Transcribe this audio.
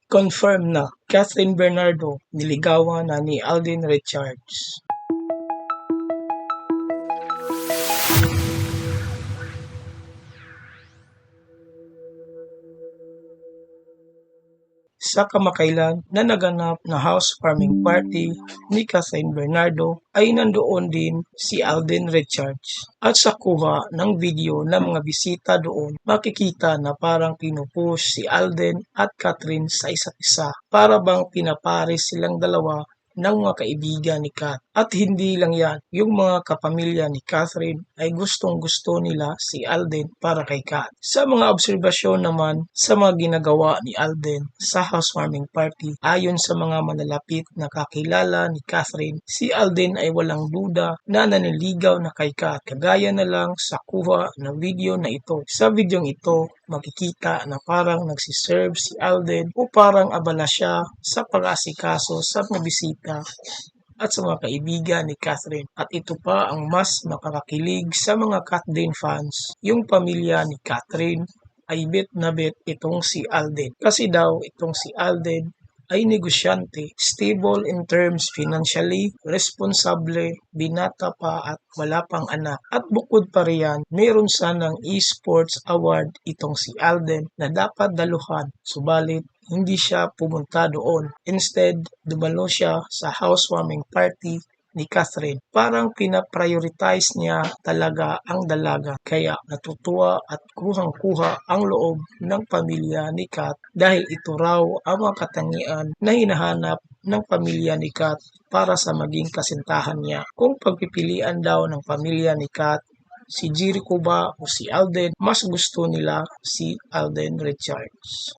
Confirm na, Catherine Bernardo niligawan na ni Alden Richards. Sa kamakailan na naganap na housewarming party ni Catherine Bernardo ay nandoon din si Alden Richards. At sa kuha ng video ng mga bisita doon, makikita na parang pinupush si Alden at Catherine sa isa't isa. Para bang pinapares silang dalawa ng mga kaibigan ni Kat. At hindi lang yan, yung mga kapamilya ni Catherine ay gustong-gusto nila si Alden para kay Kat. Sa mga obserbasyon naman sa mga ginagawa ni Alden sa housewarming party, ayon sa mga manlalapit na kakilala ni Catherine, si Alden ay walang duda na naniligaw na kay Kat. Kagaya na lang sa kuha ng video na ito. Sa videong ito, makikita na parang nagsiserve si Alden o parang abala siya sa pag-asikaso sa mga bisita at sa mga kaibigan ni Catherine. At ito pa ang mas makakakilig sa mga Katdin fans. Yung pamilya ni Catherine ay bet na bet itong si Alden. Kasi daw itong si Alden ay negosyante, stable in terms financially, responsable, binata pa at wala pang anak. At bukod pa riyan, meron sanang esports award itong si Alden na dapat daluhan. Subalit, hindi siya pumunta doon. Instead, dumalo siya sa housewarming party ni Catherine. Parang pinaprioritize niya talaga ang dalaga. Kaya natutuwa at kuhang-kuha ang loob ng pamilya ni Kat dahil ito raw ang mga katangian na hinahanap ng pamilya ni Kat para sa maging kasintahan niya. Kung pagpipilian daw ng pamilya ni Kat, si Jericho ba o si Alden, mas gusto nila si Alden Richards.